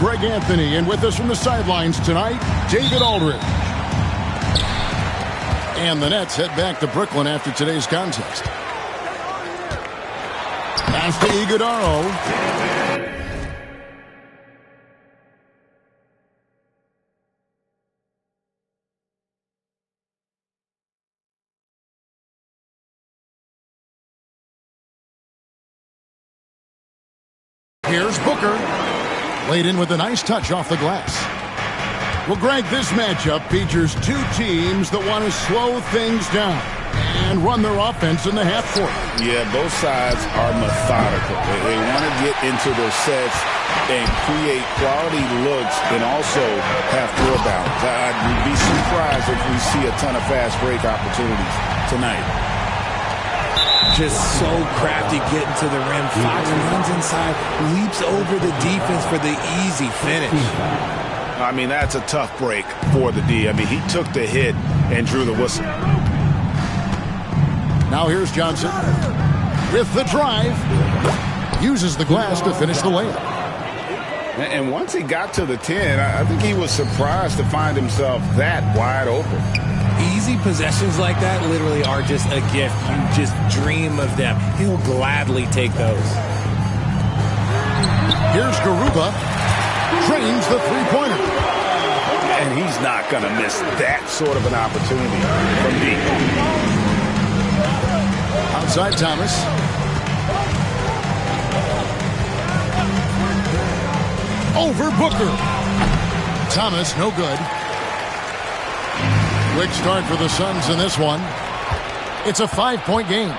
Greg Anthony, and with us from the sidelines tonight, David Aldridge. And the Nets head back to Brooklyn after today's contest. Pass to Iguodala. Here's Booker. Laid in with a nice touch off the glass. Well, Greg, this matchup features two teams that want to slow things down and run their offense in the half court. Yeah, both sides are methodical. They want to get into their sets and create quality looks and also have floor balance. I'd be surprised if we see a ton of fast break opportunities tonight. Just so crafty getting to the rim. Fox runs inside, leaps over the defense for the easy finish. I mean, that's a tough break for the D. I mean, he took the hit and drew the whistle. Now here's Johnson with the drive. Uses the glass to finish the layup. And once he got to the 10, I think he was surprised to find himself that wide open. Easy possessions like that literally are just a gift. You just dream of them. He'll gladly take those. Here's Garuba. Drains the three-pointer. And he's not going to miss that sort of an opportunity from deep. Outside Thomas. Over Booker. Thomas, no good. Quick start for the Suns in this one. It's a 5-point game.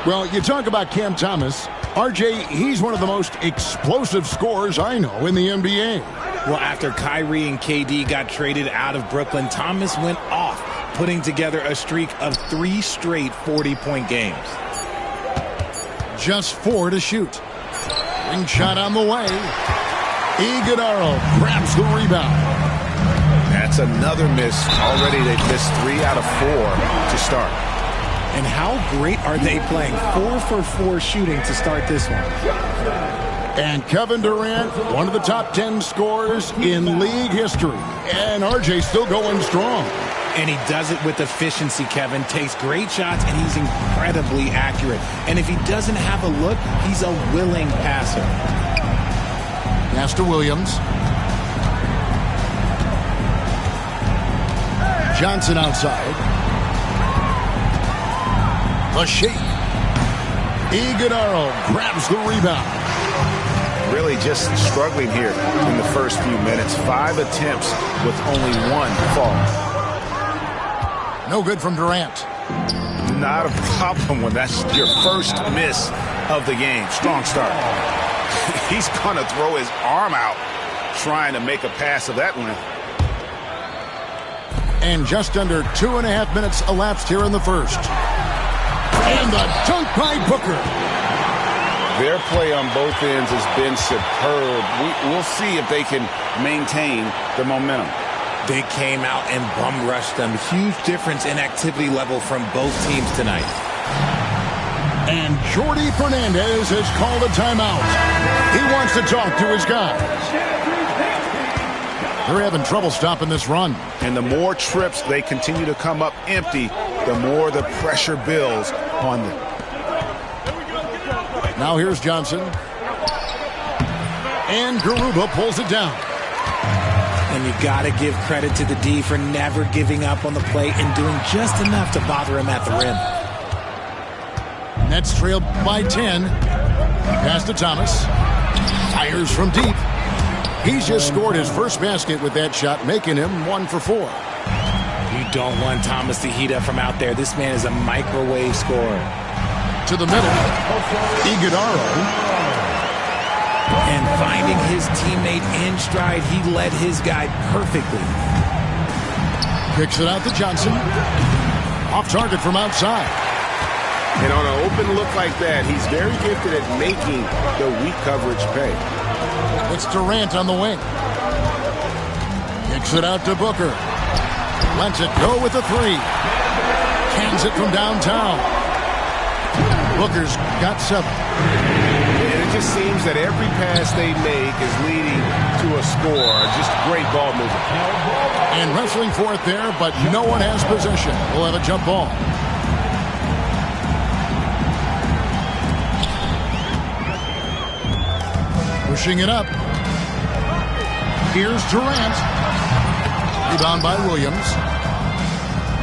Well, you talk about Cam Thomas. RJ, he's one of the most explosive scorers I know in the NBA. Well, after Kyrie and KD got traded out of Brooklyn, Thomas went off, putting together a streak of 3 straight 40-point games. Just 4 to shoot. Ring shot on the way. Iguodala grabs the rebound. That's another miss. Already they've missed 3 out of 4 to start. And how great are they playing? 4 for 4 shooting to start this one. And Kevin Durant, one of the top 10 scorers in league history. And RJ still going strong. And he does it with efficiency, Kevin. Takes great shots, and he's incredibly accurate. And if he doesn't have a look, he's a willing passer. Pass to Williams. Johnson outside. The shake. Iguodala grabs the rebound. Really just struggling here in the first few minutes. 5 attempts with only 1 fall. No good from Durant. Not a problem when that's your first miss of the game. Strong start. He's going to throw his arm out trying to make a pass of that length. And just under 2.5 minutes elapsed here in the first. And the dunk by Booker. Their play on both ends has been superb. We'll see if they can maintain the momentum. They came out and bum rushed them. Huge difference in activity level from both teams tonight. And Jordi Fernandez has called a timeout. He wants to talk to his guys. They're having trouble stopping this run. And the more trips they continue to come up empty, the more the pressure builds on them. Now here's Johnson. And Garuba pulls it down. And you got to give credit to the D for never giving up on the play and doing just enough to bother him at the rim. Nets trailed by 10. Pass to Thomas. Fires from deep. He's just scored his first basket with that shot, making him 1 for 4. You don't want Thomas to heat up from out there. This man is a microwave scorer. To the middle. Iguodala. And finding his teammate in stride, he led his guy perfectly. Kicks it out to Johnson. Off target from outside. And on an open look like that, he's very gifted at making the weak coverage pay. It's Durant on the wing. Kicks it out to Booker. Lets it go with a 3. Cans it from downtown. Booker's got 7. And it just seems that every pass they make is leading score. Just great ball movement. And wrestling for it there, but no one has possession. We'll have a jump ball. Pushing it up. Here's Durant. Rebound by Williams.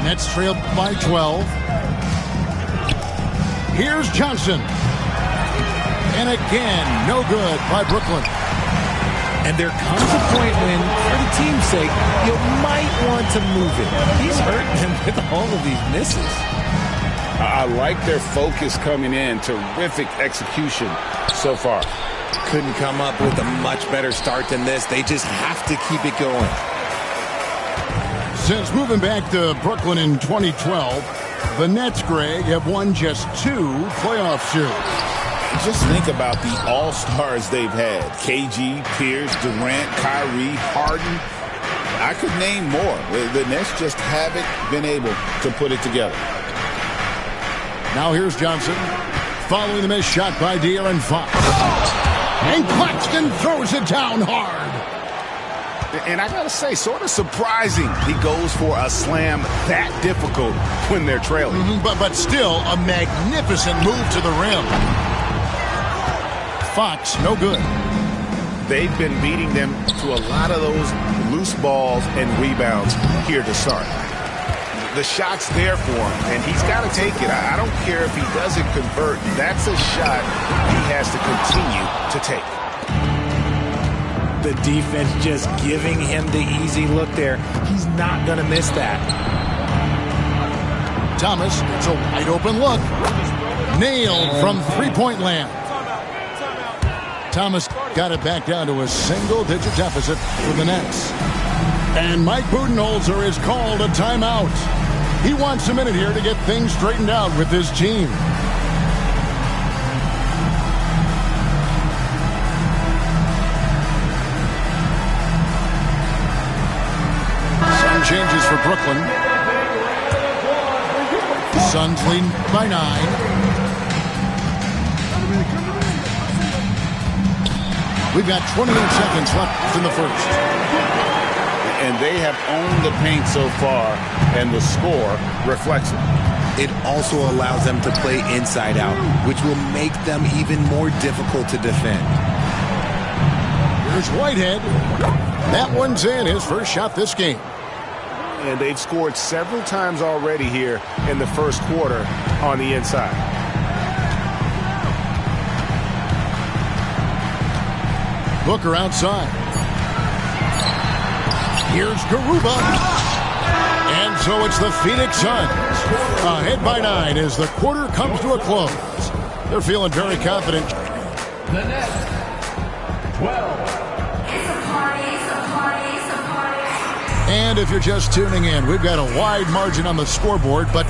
Nets trailed by 12. Here's Johnson. And again, no good by Brooklyn. And there comes a point when, for the team's sake, you might want to move it. He's hurting them with all of these misses. I like their focus coming in. Terrific execution so far. Couldn't come up with a much better start than this. They just have to keep it going. Since moving back to Brooklyn in 2012, the Nets, Greg, have won just 2 playoff series. Just think about the all-stars they've had. KG, Pierce, Durant, Kyrie, Harden. I could name more. The Nets just haven't been able to put it together. Now here's Johnson. Following the missed shot by De'Aaron Fox. And Claxton throws it down hard. And I got to say, sort of surprising he goes for a slam that difficult when they're trailing. But still a magnificent move to the rim. Fox, no good. They've been beating them to a lot of those loose balls and rebounds here to start. The shot's there for him, and he's got to take it. I don't care if he doesn't convert. That's a shot he has to continue to take. The defense just giving him the easy look there. He's not going to miss that. Thomas, it's a wide open look. Nailed from three-point land. Thomas got it back down to a single-digit deficit for the Nets. And Mike Budenholzer is called a timeout. He wants a minute here to get things straightened out with his team. Some changes for Brooklyn. Suns lead by 9. We've got 28 seconds left in the first. And they have owned the paint so far, and the score reflects it. It also allows them to play inside out, which will make them even more difficult to defend. Here's Whitehead. That one's in, his first shot this game. And they've scored several times already here in the first quarter on the inside. Booker outside. Here's Garuba. And so it's the Phoenix Suns. Ahead by 9 as the quarter comes to a close. They're feeling very confident. The Nets, 12. And if you're just tuning in, we've got a wide margin on the scoreboard, but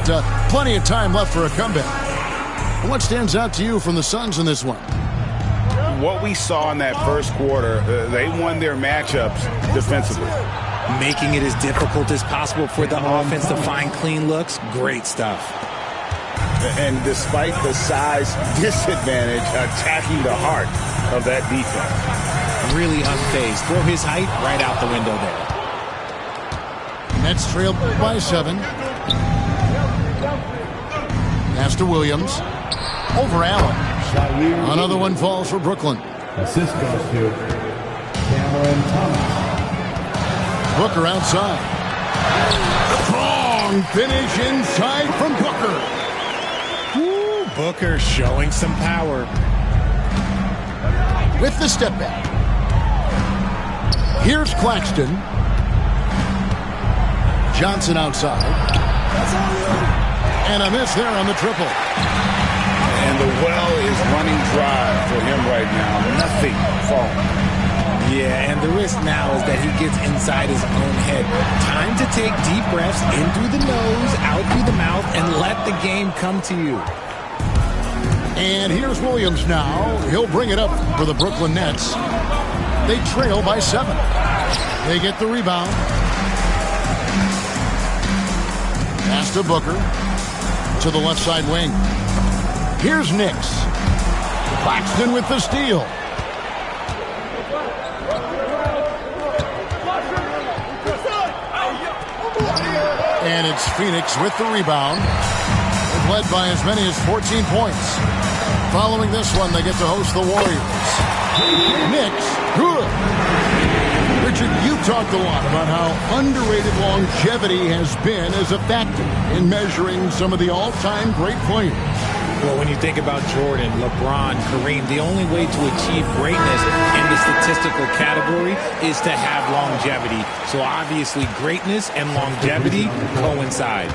plenty of time left for a comeback. What stands out to you from the Suns in this one? What we saw in that first quarter, they won their matchups defensively. Making it as difficult as possible for the offense to find clean looks. Great stuff. And despite the size disadvantage, attacking the heart of that defense. Really unfazed. Throw his height right out the window there. Nets trailed by 7. Pass to Williams. Over Allen. Another one falls for Brooklyn. Assist goes to Cameron Thomas. Booker outside. Strong finish inside from Booker. Ooh, Booker showing some power. With the step back. Here's Claxton. Johnson outside. And a miss there on the triple. And the well is running dry for him right now. Nothing falling. Yeah, and the risk now is that he gets inside his own head. Time to take deep breaths in through the nose, out through the mouth, and let the game come to you. And here's Williams now. He'll bring it up for the Brooklyn Nets. They trail by 7. They get the rebound. Pass to Booker. To the left side wing. Here's Knicks. Claxton with the steal. It's Phoenix with the rebound. They've led by as many as 14 points. Following this one, they get to host the Warriors. Knicks, good. Richard, you talked a lot about how underrated longevity has been as a factor in measuring some of the all-time great players. Well, when you think about Jordan, LeBron, Kareem, the only way to achieve greatness in the statistical category is to have longevity. So obviously greatness and longevity coincide.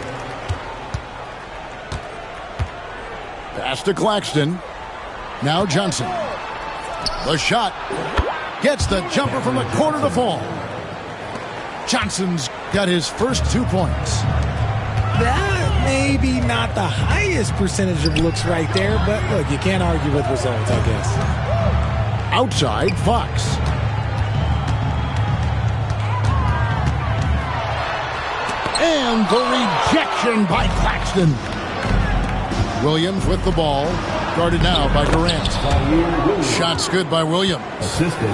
Pass to Claxton. Now Johnson. The shot. Gets the jumper from the corner to fall. Johnson's got his first 2 points. That may be not the highest percentage of looks right there, but look, you can't argue with results, I guess. Outside, Fox. And the rejection by Claxton. Williams with the ball. Guarded now by Durant. Shots good by Williams. Assisted.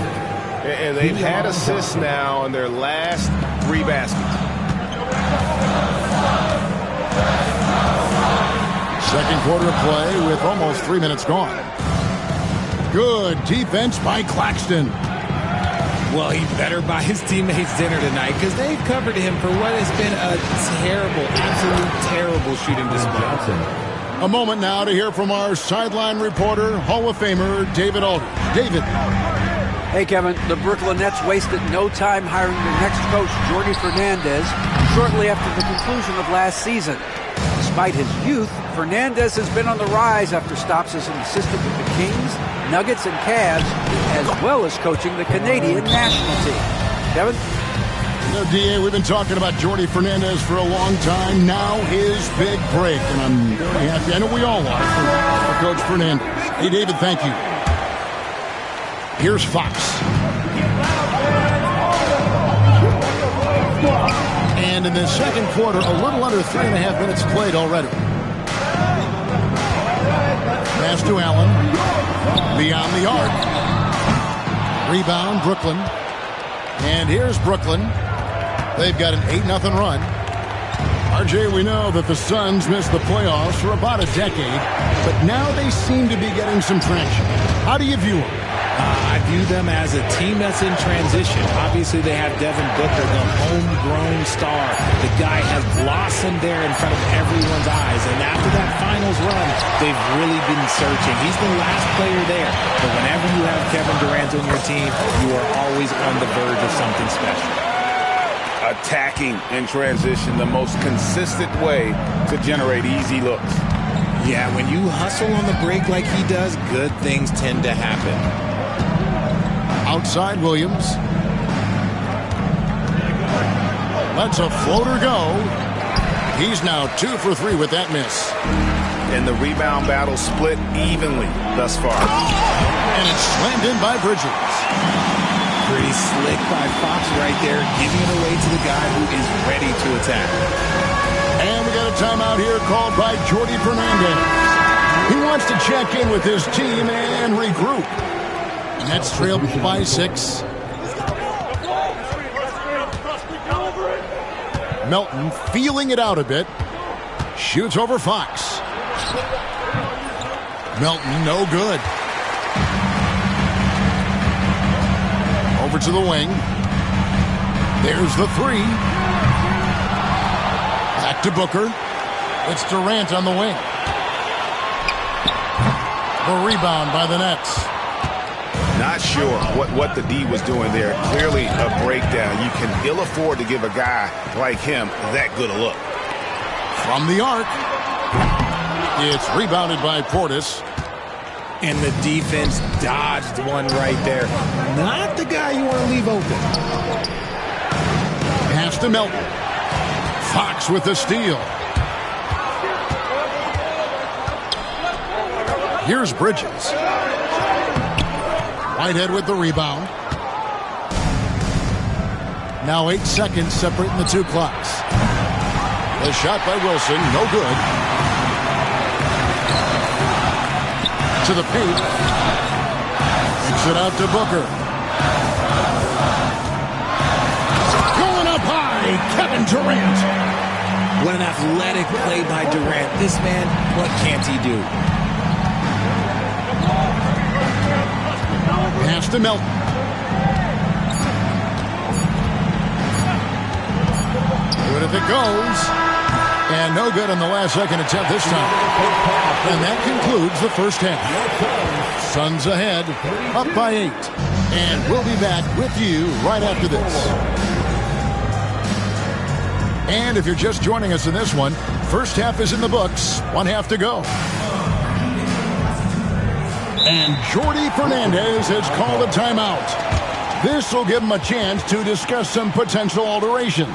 And they've had assists now in their last 3 baskets. Second quarter of play with almost 3 minutes gone. Good defense by Claxton. Well, he better buy his teammates dinner tonight because they've covered him for what has been a terrible, absolute terrible shooting display. A moment now to hear from our sideline reporter, Hall of Famer David Aldridge. David. Hey, Kevin. The Brooklyn Nets wasted no time hiring their next coach, Jordi Fernandez, shortly after the conclusion of last season. Despite his youth, Fernandez has been on the rise after stops as an assistant with the Kings, Nuggets, and Cavs, as well as coaching the Canadian national team. Kevin? You know, D.A., we've been talking about Jordi Fernandez for a long time. Now his big break, and I'm very happy. I know we all are for Coach Fernandez. Hey, David, thank you. Here's Fox. And in the second quarter, a little under 3.5 minutes played already. Pass to Allen. Beyond the arc. Rebound, Brooklyn. And here's Brooklyn. They've got an 8-0 run. RJ, we know that the Suns missed the playoffs for about a decade, but now they seem to be getting some traction. How do you view them? I view them as a team that's in transition. Obviously, they have Devin Booker, the homegrown star. The guy has blossomed there in front of everyone's eyes. And after that finals run, they've really been searching. He's the last player there. But whenever you have Kevin Durant on your team, you are always on the verge of something special. Attacking in transition, the most consistent way to generate easy looks. Yeah, when you hustle on the break like he does, good things tend to happen. Outside Williams. Lets a floater go. He's now 2 for 3 with that miss. And the rebound battle split evenly thus far. And it's slammed in by Bridges. Pretty slick by Fox right there, giving it away to the guy who is ready to attack. And we got a timeout here called by Jordi Fernandez. He wants to check in with his team and regroup. Nets trail by 6. Melton feeling it out a bit. Shoots over Fox. Melton, no good. Over to the wing. There's the 3. Back to Booker. It's Durant on the wing. The rebound by the Nets. Not sure what the D was doing there. Clearly a breakdown. You can ill afford to give a guy like him that good a look. From the arc. It's rebounded by Portis. And the defense dodged one right there. Not the guy you want to leave open. Pass to Melton. Fox with the steal. Here's Bridges. Whitehead with the rebound. Now 8 seconds separating the 2 clocks. The shot by Wilson, no good. To the paint. Kicks it out to Booker. Going up high, Kevin Durant. What an athletic play by Durant. This man, what can't he do? Pass to Melton. Good if it goes. And no good on the last second attempt this time. And that concludes the first half. Suns ahead, up by 8. And we'll be back with you right after this. And if you're just joining us in this one, first half is in the books. 1 half to go. And Jordi Fernandez has called a timeout. This will give him a chance to discuss some potential alterations.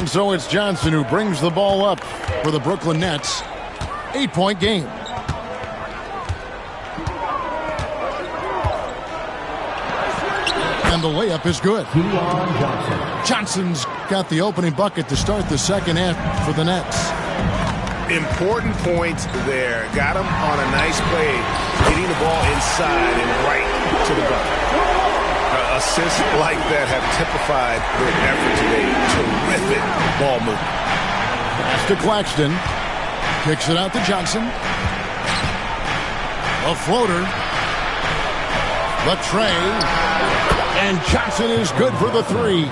So it's Johnson who brings the ball up for the Brooklyn Nets. 8-point game. And the layup is good. Johnson's got the opening bucket to start the second half for the Nets. Important points there. Got him on a nice play, getting the ball inside and right to the bucket. Assists like that have typified their effort today. Terrific ball movement. Pass to Claxton. Kicks it out to Johnson. A floater. The tray. And Johnson is good for the 3.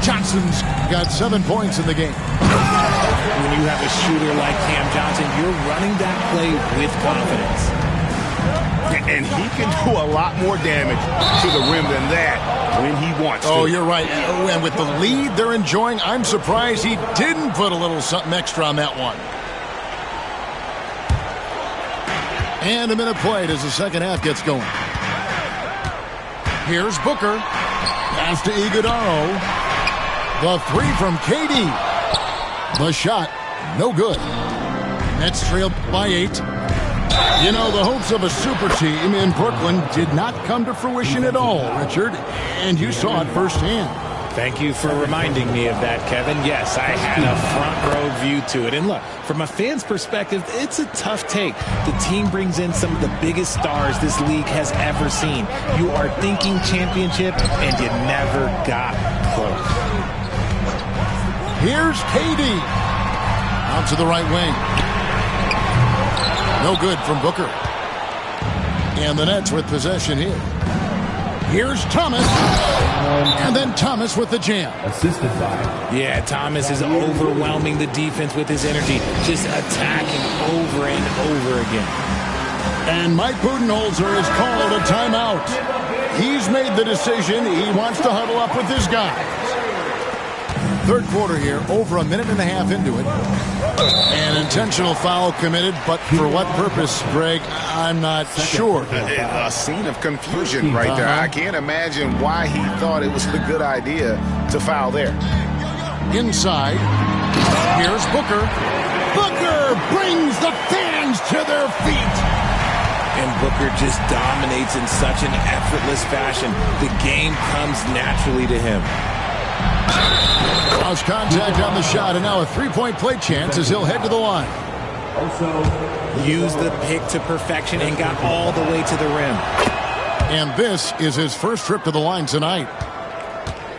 Johnson's got 7 points in the game. When you have a shooter like Cam Johnson, you're running that play with confidence. And he can do a lot more damage to the rim than that when he wants to. Oh, you're right. And with the lead they're enjoying, I'm surprised he didn't put a little something extra on that one. And a minute played as the second half gets going. Here's Booker. Pass to Iguodala. The 3 from KD. The shot, no good. Nets trailed by 8. You know, the hopes of a super team in Brooklyn did not come to fruition at all, Richard, and you saw it firsthand. Thank you for reminding me of that, Kevin. Yes, I had a front row view to it. And look, from a fan's perspective, it's a tough take. The team brings in some of the biggest stars this league has ever seen. You are thinking championship, and you never got close. Here's KD. Out to the right wing. No good from Booker. And the Nets with possession here. Here's Thomas. And then Thomas with the jam. Assisted by. Yeah, Thomas is overwhelming the defense with his energy. Just attacking over and over again. And Mike Budenholzer has called a timeout. He's made the decision. He wants to huddle up with his guys. Third quarter here, over a minute and a half into it. An intentional foul committed, but for what purpose, Greg, I'm not sure. A scene of confusion right there. I can't imagine why he thought it was a good idea to foul there. Inside, here's Booker. Booker brings the fans to their feet. And Booker just dominates in such an effortless fashion. The game comes naturally to him. Cross contact on the shot, and now a three-point play chance as he'll head to the line. Used the pick to perfection and got all the way to the rim. And this is his first trip to the line tonight.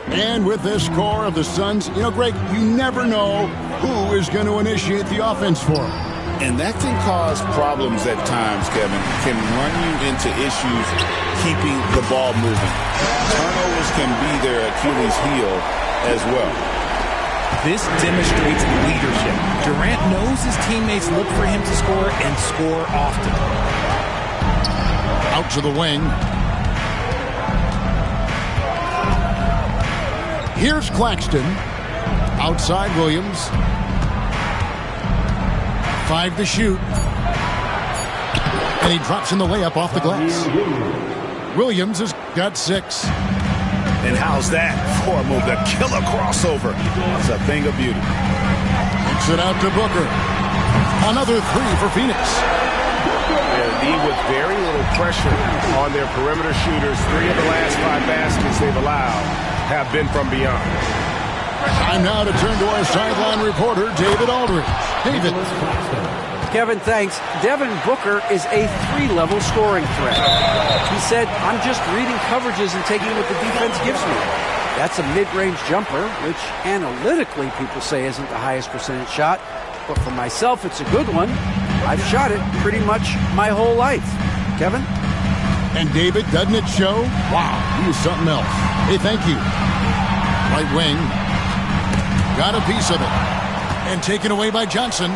And with this score of the Suns, you know, Greg, you never know who is going to initiate the offense for him. And that can cause problems at times, Kevin. Can run you into issues keeping the ball moving. Turnovers can be their Achilles heel as well. This demonstrates leadership. Durant knows his teammates look for him to score and score often. Out to the wing. Here's Claxton. Outside Williams. 5 to shoot. And he drops in the layup off the glass. Williams has got 6. And how's that for a move? The killer crossover. It's a thing of beauty. Kicks it out to Booker. Another 3 for Phoenix. With very little pressure on their perimeter shooters. 3 of the last 5 baskets they've allowed have been from beyond. Time now to turn to our sideline reporter, David Aldridge. David. Kevin, thanks. Devin Booker is a 3-level scoring threat. He said, I'm just reading coverages and taking what the defense gives me. That's a mid-range jumper, which analytically people say isn't the highest percentage shot. But for myself, it's a good one. I've shot it pretty much my whole life. Kevin? And David, doesn't it show? Wow, he is something else. Hey, thank you. Right wing. Got a piece of it. And taken away by Johnson.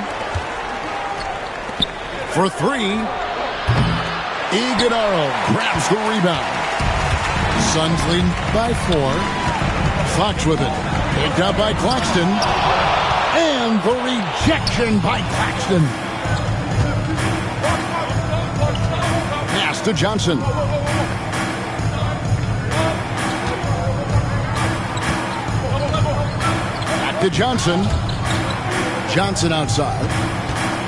For 3. Iguodala grabs the rebound. Suns lead by 4. Fox with it. Picked up by Claxton. And the rejection by Claxton. Pass to Johnson. Back to Johnson. Johnson outside.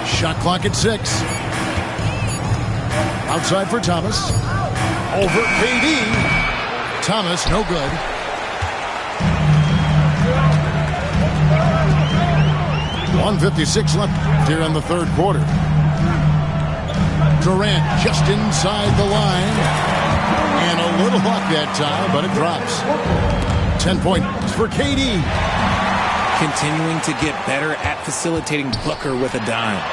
Shot clock at 6. Outside for Thomas. Over KD. Thomas, no good. .156 left here in the third quarter. Durant just inside the line. And a little luck that time, but it drops. 10 points for KD. Continuing to get better at facilitating Booker with a dime.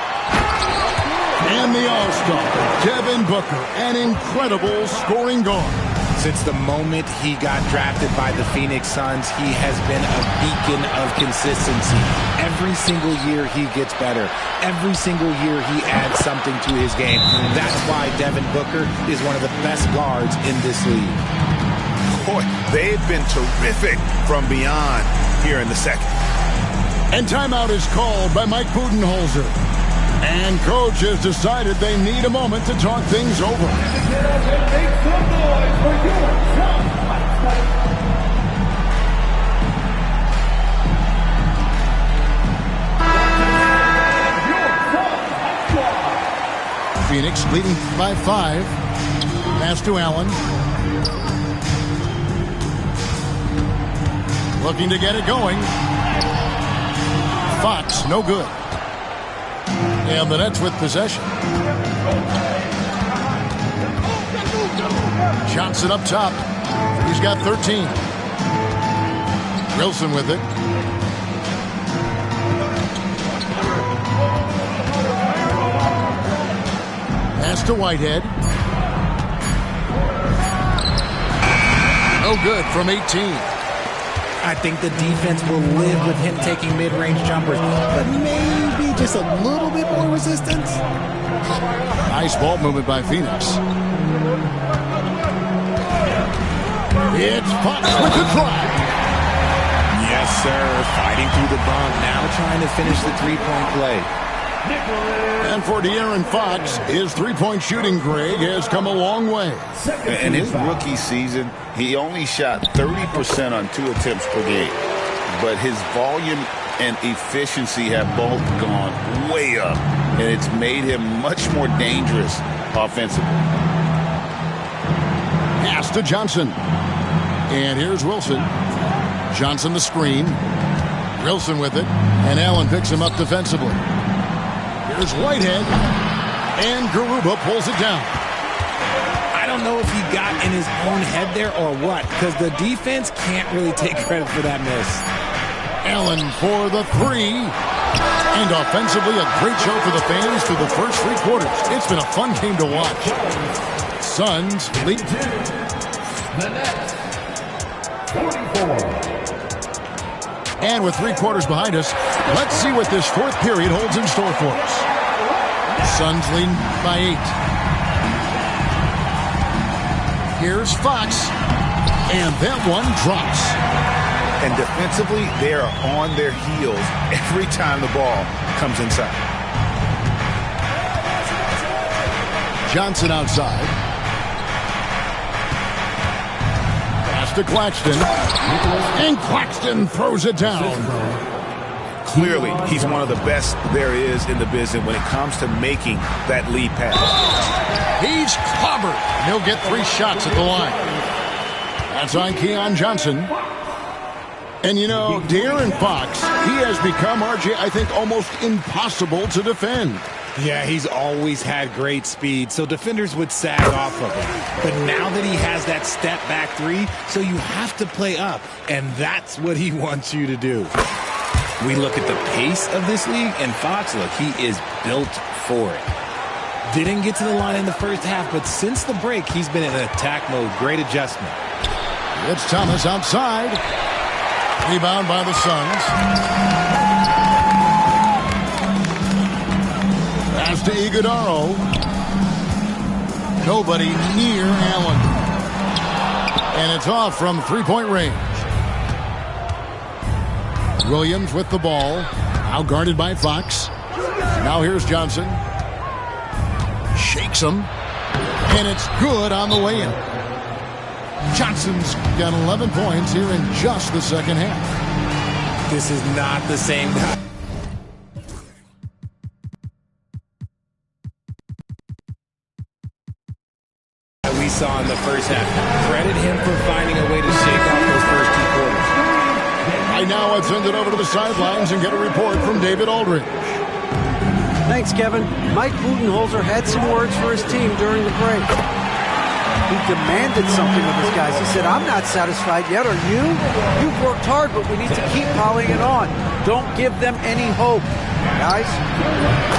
And the All-Star, Devin Booker, an incredible scoring guard. Since the moment he got drafted by the Phoenix Suns, he has been a beacon of consistency. Every single year he gets better. Every single year he adds something to his game. That's why Devin Booker is one of the best guards in this league. Boy, they've been terrific from beyond here in the second. And timeout is called by Mike Budenholzer. And coach has decided they need a moment to talk things over. Phoenix leading by 5. Pass to Allen. Looking to get it going. Fox, no good. And the Nets with possession. Johnson up top. He's got 13. Wilson with it. Pass to Whitehead. No good from 18. I think the defense will live with him taking mid-range jumpers, but maybe just a little bit more resistance. Nice ball movement by Phoenix. It's Fox with the drive. Yes, sir. Fighting through the bump. Now trying to finish the three-point play. And for De'Aaron Fox, his three-point shooting, Greg, has come a long way. In his rookie season, he only shot 30% on 2 attempts per game. But his volume and efficiency have both gone way up. And it's made him much more dangerous offensively. Pass to Johnson. And here's Wilson. Johnson the screen. Wilson with it. And Allen picks him up defensively. Here's Whitehead. And Garuba pulls it down. I don't know if he got in his own head there or what, because the defense can't really take credit for that miss. Allen for the 3. And offensively, a great show for the fans through the first 3 quarters. It's been a fun game to watch. Suns lead. The Nets, 44. And with 3 quarters behind us, let's see what this 4th period holds in store for us. Suns lead by 8. Here's Fox. And that one drops. And defensively, they are on their heels every time the ball comes inside. Johnson outside. Pass to Claxton. And Claxton throws it down. Clearly, he's one of the best there is in the business when it comes to making that lead pass. He's clobbered. He'll get 3 shots at the line. That's on Keon Johnson. And, you know, De'Aaron Fox, he has become, RJ, I think, almost impossible to defend. Yeah, he's always had great speed, so defenders would sag off of him. But now that he has that step-back 3, so you have to play up, and that's what he wants you to do. We look at the pace of this league, and Fox, look, he is built for it. Didn't get to the line in the first half, but since the break, he's been in attack mode. Great adjustment. It's Thomas outside. Rebound by the Suns. Pass to Iguodaro. Nobody near Allen. And it's off from 3-point range. Williams with the ball. Now guarded by Fox. Now here's Johnson. Shakes him. And it's good on the way in. Johnson's got 11 points here in just the second half. This is not the same guy we saw in the first half. Credit him for finding a way to shake off those first 2 quarters. Right now, let's send it over to the sidelines and get a report from David Aldridge. Thanks, Kevin. Mike Budenholzer had some words for his team during the break. He demanded something of his guys. He said, I'm not satisfied yet, are you? You've worked hard, but we need to keep piling it on. Don't give them any hope, guys.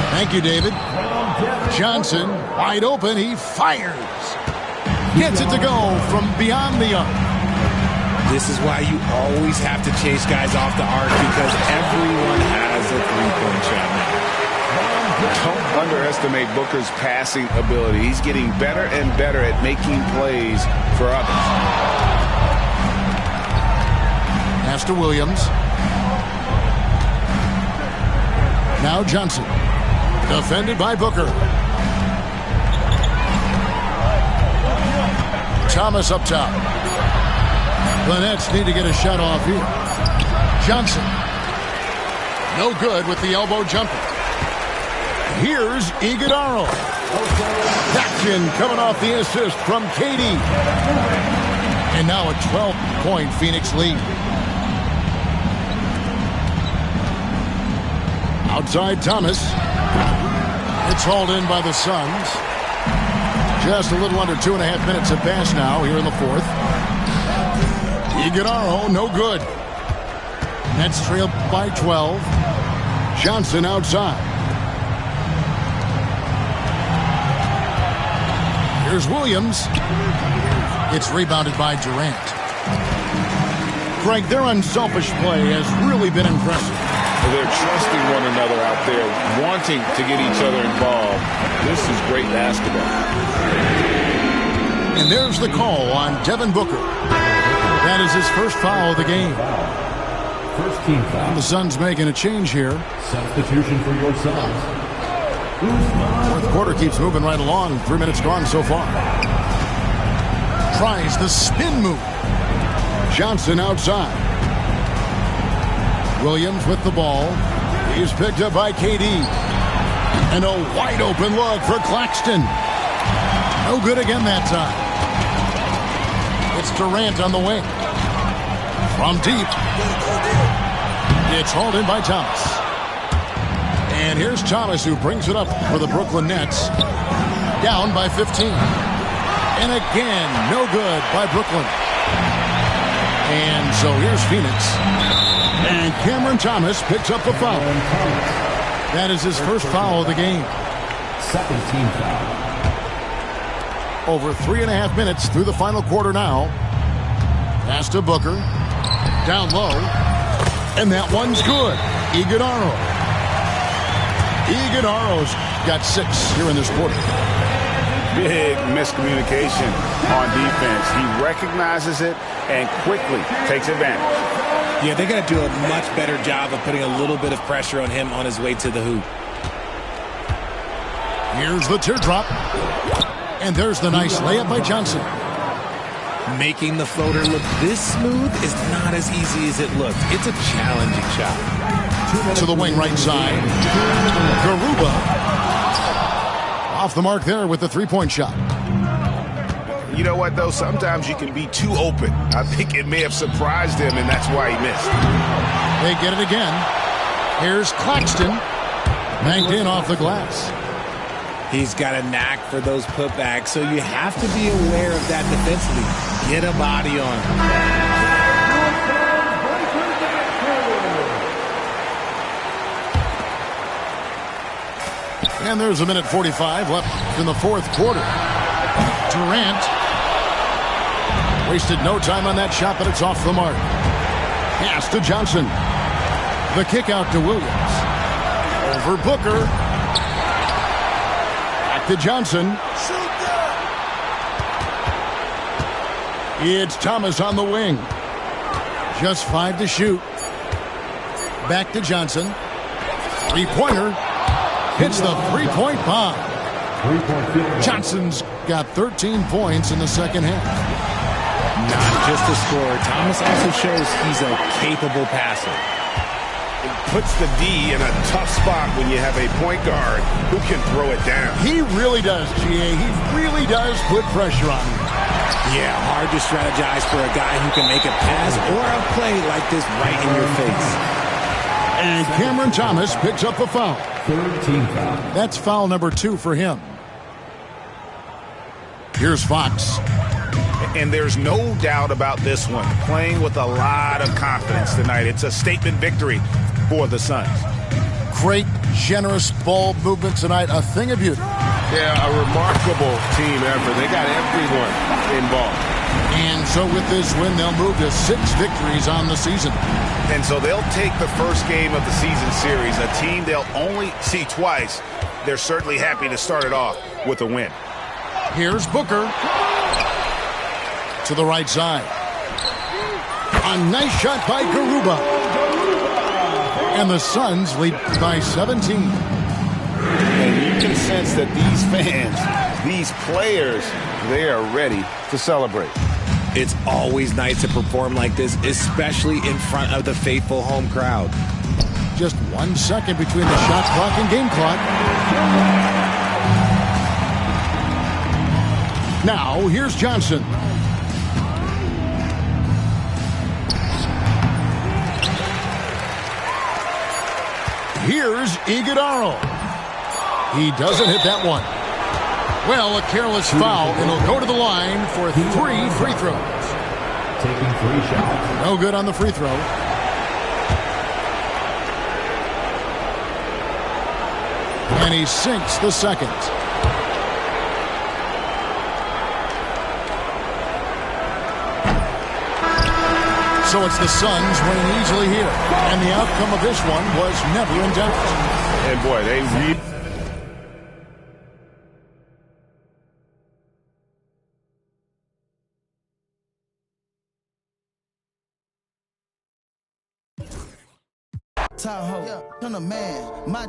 Thank you, David. Johnson, wide open, he fires. Gets it to go from beyond the arc. This is why you always have to chase guys off the arc, because everyone has a 3-point shot now. Don't underestimate Booker's passing ability. He's getting better and better at making plays for others. Pass to Williams. Now Johnson. Defended by Booker. Thomas up top. The Nets need to get a shot off here. Johnson. No good with the elbow jumper. Here's Iguodaro. Action coming off the assist from KD. And now a 12-point Phoenix lead. Outside Thomas. It's hauled in by the Suns. Just a little under 2.5 minutes have passed now here in the fourth. Iguodaro, no good. Nets trailed by 12. Johnson outside. Here's Williams. It's rebounded by Durant. Greg, their unselfish play has really been impressive. They're trusting one another out there, wanting to get each other involved. This is great basketball. And there's the call on Devin Booker. That is his first foul of the game. First team foul. And the Suns making a change here. Substitution for your Suns. Fourth quarter keeps moving right along. 3 minutes gone so far. Tries the spin move. Johnson outside. Williams with the ball. He's picked up by KD. And a wide open look for Claxton. No good again that time. It's Durant on the wing. From deep. It's hauled in by Thomas. And here's Thomas, who brings it up for the Brooklyn Nets. Down by 15. And again, no good by Brooklyn. And so here's Phoenix. And Cameron Thomas picks up the foul. That is his first foul of the game. Second team foul. Over 3.5 minutes through the final quarter now. Pass to Booker. Down low. And that one's good. Iguodaro. Iguodaro's got 6 here in this quarter. Big miscommunication on defense. He recognizes it and quickly takes advantage. Yeah, they got to do a much better job of putting a little bit of pressure on him on his way to the hoop. Here's the teardrop. And there's the nice layup by Johnson. Making the floater look this smooth is not as easy as it looks. It's a challenging shot. To the wing right side. Garuba. Off the mark there with the three-point shot. You know what, though? Sometimes you can be too open. I think it may have surprised him, and that's why he missed. They get it again. Here's Claxton. Banked in off the glass. He's got a knack for those putbacks, so you have to be aware of that defensively. Get a body on him. And there's a minute 45 left in the fourth quarter. Durant wasted no time on that shot, but it's off the mark. Pass to Johnson. The kick out to Williams. Over Booker. Back to Johnson. It's Thomas on the wing. Just 5 to shoot. Back to Johnson. Three-pointer. Hits the three-point bomb. Johnson's got 13 points in the second half. Not just a scorer. Thomas also shows he's a capable passer. It puts the D in a tough spot when you have a point guard who can throw it down. He really does, GA. He really does put pressure on him. Yeah, hard to strategize for a guy who can make a pass or a play like this right in your face. And Cameron Thomas picks up the foul. 13 foul. That's foul number 2 for him. Here's Fox. And there's no doubt about this one. Playing with a lot of confidence tonight. It's a statement victory for the Suns. Great, generous ball movement tonight. A thing of beauty. Yeah, a remarkable team effort. They got everyone involved. And so with this win, they'll move to 6 victories on the season. And so they'll take the first game of the season series, a team they'll only see twice. They're certainly happy to start it off with a win. Here's Booker. To the right side. A nice shot by Garuba. And the Suns lead by 17. And you can sense that these fans, these players, they are ready to celebrate. It's always nice to perform like this, especially in front of the faithful home crowd. Just 1 second between the shot clock and game clock. Now, here's Johnson. Here's Iguodala. He doesn't hit that one. Well, a careless foul, and he'll go to the line for 3 free throws. Taking 3 shots. No good on the free throw. And he sinks the second. So it's the Suns winning easily here. And the outcome of this one was never in doubt. And boy, they really... Tahoe, turn a man. My